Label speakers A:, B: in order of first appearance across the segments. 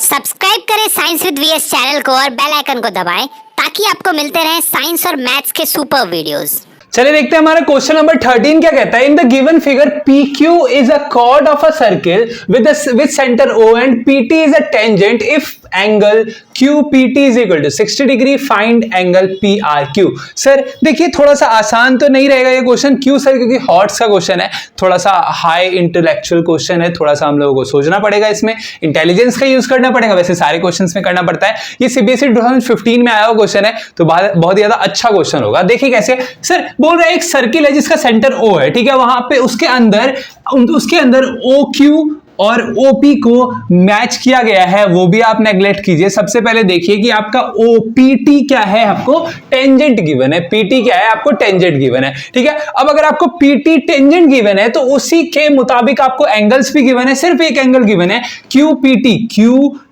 A: Subscribe करें science with VS channel को और बेल आइकन को दबाएं ताकि आपको मिलते रहें साइंस और मैथ्स के सुपर वीडियोस।
B: चलिए देखते हैं हमारा क्वेश्चन नंबर 13 क्या कहता है। In the given figure PQ is a chord of a circle with centre O and PT is a tangent if angle QPT is equal to 60 degree find angle PRQ। Sir देखिए थोड़ा सा आसान तो नहीं रहेगा ये क्वेश्चन, क्यों sir? क्योंकि हॉट्स का क्वेश्चन है, थोड़ा सा हाई इंटेलेक्चुअल क्वेश्चन है, थोड़ा सा हम लोगों को सोचना पड़ेगा, इसमें इंटेलिजेंस का यूज करना पड़ेगा। वैसे सारे क्वेश्चंस में करना पड़ता है, ये CBSE 2015 में आया हुआ क्वेश्चन है तो बहुत ज्यादा अच्छा क्वेश्चन होगा। देखिए कैसे सर बोल रहा है, एक सर्किल है जिसका सेंटर O है, ठीक है, वहां पे उसके अंदर OQ और OP को मैच किया गया है, वो भी आप नेगलेक्ट कीजिए। सबसे पहले देखिए कि आपका OPT क्या है, आपको टेंजेंट गिवन है, PT क्या है, आपको टेंजेंट गिवन है, ठीक है। अब अगर आपको PT टेंजेंट गिवन है तो उसी के मुताबिक आपको एंगल्स भी गिवन है, सिर्फ एक एंगल गिवन है QPT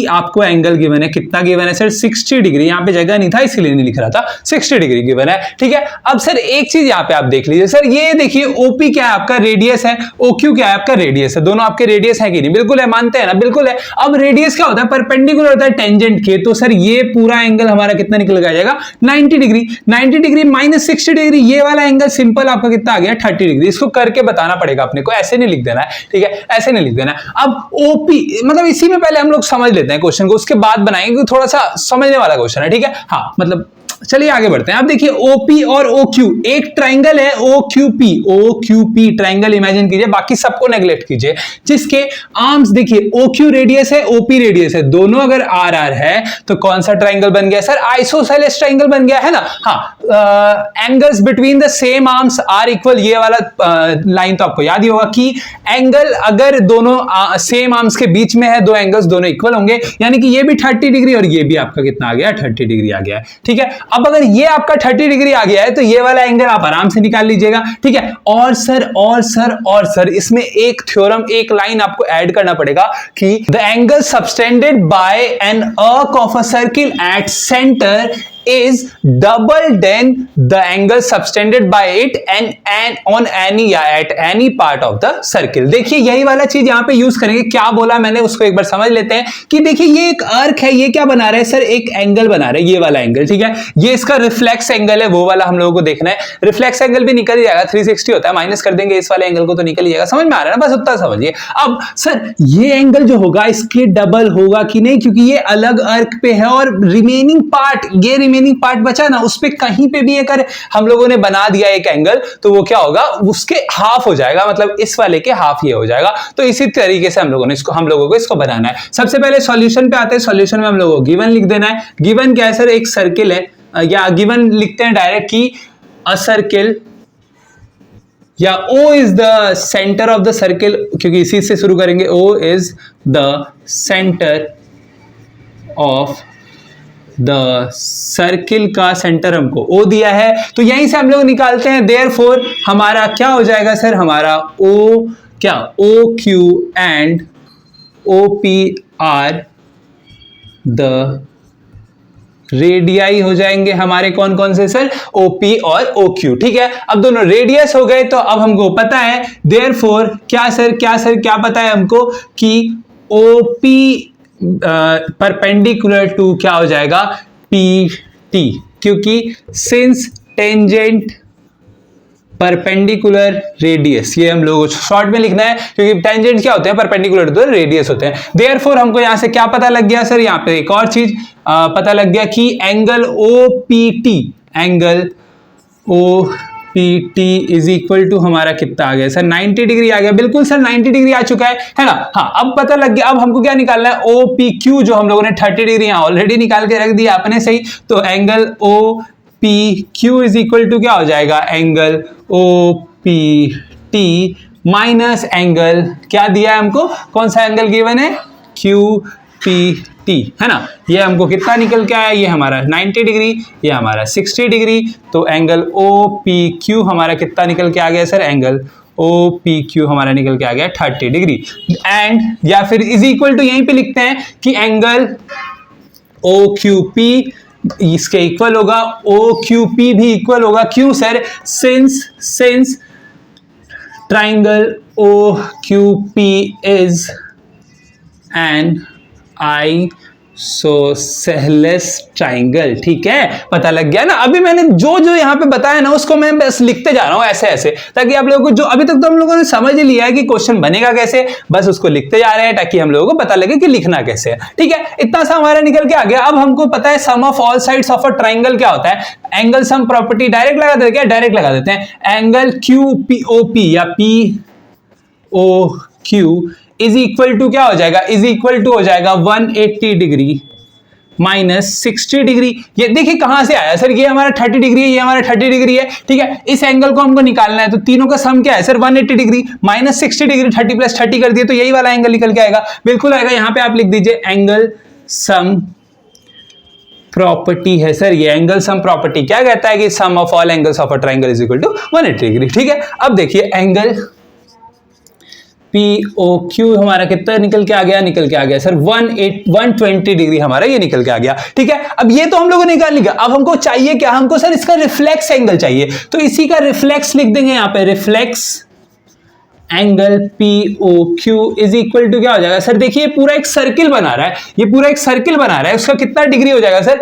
B: आपको एंगल गिवन है, कितना गिवन है सर? 60 डिग्री। यहां पे जगह नहीं था इसलिए नहीं लिख रहा था, 60 डिग्री गिवन है, ठीक है। अब सर एक चीज यहां पे आप देख लीजिए सर, ये देखिए OP क्या है आपका, रेडियस है, OQ क्या है आपका, रेडियस है। दोनों आपके रेडियस है कि नहीं? बिल्कुल है, मानते हैं ना, बिल्कुल है। अब रेडियस क्या होता है? परपेंडिकुलर होता है टेंजेंट के, तो सर ये पूरा एंगल हमारा कितना निकल के आ जाएगा? 90 डिग्री। 90 डिग्री माइनस 60 डिग्री, ये वाला एंगल सिंपल आपका कितना आ गया? 30 डिग्री। इसको करके बताना पड़ेगा अपने को, ऐसे नहीं लिख देना है, ठीक है, ऐसे नहीं लिख देना है। अब OP मतलब इसी में पहले हम लोग समझ लेते हैं क्वेश्चन को, उसके बाद बनाएंगे, थोड़ा सा समझने वाला क्वेश्चन है, ठीक है। हाँ मतलब चलिए आगे बढ़ते हैं। अब देखिए OP और OQ एक ट्राइंगल है, OQP ट्राइंगल इमेजिन कीजिए, बाकी सबको नेगलेक्ट कीजिए, जिसके आर्म्स देखिए OQ रेडियस है, OP रेडियस है, दोनों अगर RR है तो कौन सा ट्राइंगल बन गया सर? आइसोसेलेस ट्राइंगल बन गया है ना। हाँ, angles between the same arms are equal, ये वाला लाइन तो आपको याद ही होगा कि एंगल अगर दोनों सेम आर्म्स के बीच में है, दो एंगल्स दोनों इक्वल होंगे, यानी कि ये भी 30 डिग्री और ये भी आपका कितना आ गया? 30 डिग्री आ गया है, ठीक है। अब अगर ये आपका 30 डिग्री आ गया है तो ये वाला एंगल आप आराम से निकाल लीजिएगा, ठीक है। और सर इसमें एक थ्योरम, एक लाइन आपको ऐड करना पड़ेगा कि the angle subtended bye an arc of a circle at centre is double than the angle subtended by it and on any या at any part of the circle। देखिए यही वाला चीज यहां पे यूज करेंगे। क्या बोला मैंने उसको एक बार समझ लेते हैं कि देखिए ये एक आर्क है, ये क्या बना रहा है सर? एक एंगल बना रहा है, ये वाला एंगल, ठीक है। ये इसका रिफ्लेक्स एंगल है, वो वाला हम लोगों को देखना है। रिफ्लेक्स एंगल भी निकल जाएगा, 360 होता है, माइनस कर देंगे इस वाले एंगल को तो निकल जाएगा। समझ में आ रहा है ना? बस उतना समझिए। अब सर ये एंगल जो होगा इसके डबल होगा कि नहीं, क्योंकि ये अलग आर्क पे है और रिमेनिंग पार्ट, ये रिमेनिंग पार्ट बचा ना, उस पे कहीं पे भी अगर हम लोगों ने बना दिया एक एंगल तो वो क्या होगा? उसके हाफ हो जाएगा, मतलब इस वाले के हाफ ये हो जाएगा। तो इसी तरीके से हम लोगों को इसको बनाना है। सबसे पहले सॉल्यूशन पे आते हैं। सॉल्यूशन में हम लोगों को गिवन लिख देना है। गिवन क्या है सर? एक सर्किल है, या गिवन लिखते हैं डायरेक्ट कि अ सर्किल, या O is the centre of the circle, क्योंकि इसी से शुरू करेंगे। O is the centre of the circle का सेंटर हमको O दिया है, तो यहीं से हम लोग निकालते हैं। देयरफॉर हमारा क्या हो जाएगा सर? हमारा OQ and OP are the radii हो जाएंगे हमारे। कौन कौन से सर? OP और OQ, ठीक है। अब दोनों रेडियस हो गए तो अब हमको पता है, देयरफॉर क्या पता है हमको कि OP परपेंडिकुलर टू क्या हो जाएगा? PT, क्योंकि सिंस टेंजेंट परपेंडिकुलर रेडियस, ये हम लोगों को शॉर्ट में लिखना है, क्योंकि टेंजेंट क्या होते हैं? परपेंडिकुलर टू रेडियस होते हैं। देयरफॉर हमको यहां से क्या पता लग गया सर? यहां पे एक और चीज पता लग गया कि angle OPT is equal to हमारा कितना आ गया सर? 90 डिग्री आ गया। बिल्कुल सर 90 डिग्री आ चुका है ना। हाँ अब पता लग गया। अब हमको क्या निकालना है? OPQ, जो हम लोगों ने 30 डिग्री यहां ऑलरेडी निकाल के रख दिया आपने, सही। तो angle OPQ is equal to क्या हो जाएगा? एंगल OPT माइनस एंगल क्या दिया है हमको? कौन सा एंगल गिवन है? QPT, है ना। ये हमको कितना निकल के आया? ये हमारा 90 डिग्री, ये हमारा 60 डिग्री। तो एंगल OPQ हमारा कितना निकल के आ गया सर? एंगल OPQ हमारा निकल के आ गया 30 डिग्री। एंड या फिर इज इक्वल टू यहीं पे लिखते हैं कि एंगल OQP इसके इक्वल होगा, OQP भी इक्वल होगा। क्यों sir? Since triangle OQP is an isosceles triangle. ठीक है, पता लग गया ना। अभी मैंने जो जो यहाँ पे बताया ना उसको मैं बस लिखते जा रहा हूं ऐसे ऐसे, ताकि आप लोगों को, जो अभी तक तो हम लोगों ने समझ ही लिया है कि क्वेश्चन बनेगा कैसे, बस उसको लिखते जा रहे हैं ताकि हम लोगों को पता लगे कि लिखना कैसे है। ठीक है, इतना सा हमारा निकल के आ गया। अब हमको पता है sum of all sides of a triangle क्या होता है। एंगल सम प्रॉपर्टी डायरेक्ट लगा देते हैं, डायरेक्ट लगा देते हैं। एंगल QPOP या POQ इज इक्वल टू क्या हो जाएगा, इज इक्वल टू हो जाएगा 180 डिग्री माइनस 60 डिग्री। ये देखिए कहां से आया सर, ये हमारा 30 डिग्री है, ये हमारा 30 डिग्री है। ठीक है, इस एंगल को हमको निकालना है, तो तीनों का सम क्या है sir 180 degree minus 60 degree, 30 plus 30 कर दिए तो यही वाला एंगल निकल के आएगा। बिल्कुल आएगा। यहां पे आप लिख दीजिए एंगल सम प्रॉपर्टी है सर, ये एंगल सम प्रॉपर्टी क्या कहता है कि sum of all angles of a triangle is equal to 180 degree. ठीक है, अब देखिए एंगल POQ हमारा कितना निकल के आ गया, निकल के आ गया सर 120 डिग्री हमारा ये निकल के आ गया। ठीक है, अब ये तो हम लोगों ने निकाल लिया। अब हमको चाहिए क्या, हमको सर इसका रिफ्लेक्स एंगल चाहिए, तो इसी का रिफ्लेक्स लिख देंगे यहाँ पे। Reflex angle POQ is equal to क्या हो जाएगा सर, देखिए पूरा एक सर्किल बना रहा है, ये पूरा एक सर्किल बना रहा है, उसका कितना डिग्री हो जाएगा सर,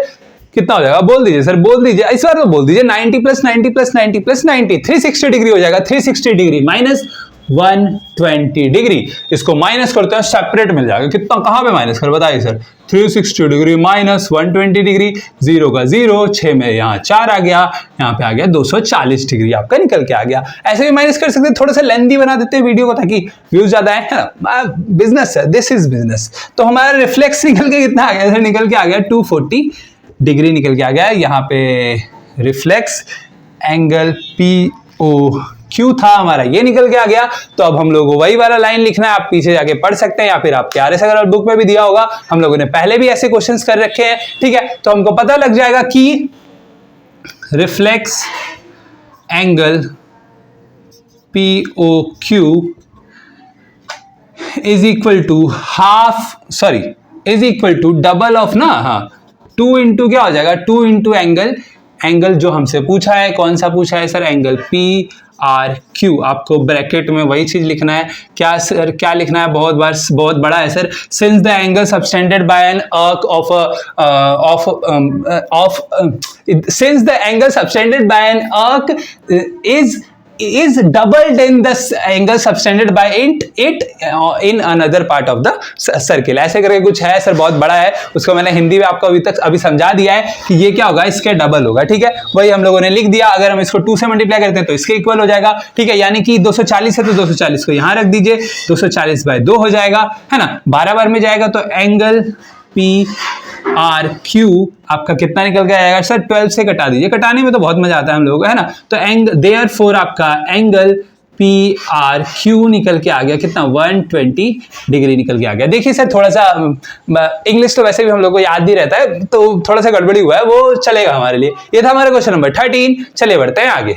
B: कितना हो जाएगा बोल दीजिए सर, बोल दीजिए इस बार तो बोल दीजिए 90 प्लस 90 प्लस 90 प्लस 90, 360 डिग्री हो जाएगा। 360 डिग्री माइनस 120 डिग्री, इसको माइनस करते हैं सेपरेट मिल जाएगा। कितना, कहां पे माइनस कर बताइए सर, 360 डिग्री माइनस 120 डिग्री, 0 का 0, 6 में यहाँ 4 आ गया, यहाँ पे आ गया 240 डिग्री आपका निकल के आ गया। ऐसे भी माइनस कर सकते हैं, थोड़ा सा लेंथी बना देते हैं वीडियो को ताकि व्यूज ज्यादा है ना, बिजनेस है, दिस इज बिजनेस। तो हमारा रिफ्लेक्स निकल के कितना आ गया सर, निकल के आ गया 240 डिग्री निकल के आ गया। यहाँ पे रिफ्लेक्स एंगल POQ था हमारा, ये निकल के आ गया। तो अब हम लोगों को वही वाला लाइन लिखना है, आप पीछे जाके पढ़ सकते हैं या फिर आपके RS अगर बुक में भी दिया होगा, हम लोगों ने पहले भी ऐसे क्वेश्चंस कर रखे हैं। ठीक है, तो हमको पता लग जाएगा कि reflex angle POQ is equal to is equal to double of ना, हाँ 2 इंटू क्या हो जाएगा, 2 इंटू एंगल जो हमसे पूछा है, कौन सा पूछा है सर, एंगल PRQ। आपको ब्रैकेट में वही चीज लिखना है। क्या सर, क्या लिखना है, बहुत बड़ा है sir. Since the angle subtended bye an arc since the angle subtended by an arc is doubled in the angle subtended by it in another part of the circle, ऐसे करके कुछ है सर, बहुत बड़ा है। उसको मैंने हिंदी में आपको अभी समझा दिया है कि ये क्या होगा, इसके डबल होगा। ठीक है, वही हम लोगों ने लिख दिया। अगर हम इसको 2 से मल्टीप्लाई करते हैं तो इसके इक्वल हो जाएगा। ठीक है, यानी कि 240 है तो 240 को यहां रख दीजिए, 240 बाय 2 हो जाएगा, है ना, 12 बार में जाएगा। तो एंगल PRQ आपका कितना निकल के आएगा सर, 12 से कटा दीजिए, कटाने में तो बहुत मजा आता है हम लोगों को, है ना। तो देयरफॉर आपका एंगल PRQ निकल के आ गया कितना, 120 डिग्री निकल के आ गया। देखिए सर, थोड़ा सा इंग्लिश तो वैसे भी हम लोग को याद नहीं रहता है, तो थोड़ा सा गड़बड़ी हुआ है, वो चलेगा हमारे लिए। ये था हमारा क्वेश्चन नंबर 13। चलिए बढ़ते हैं आगे।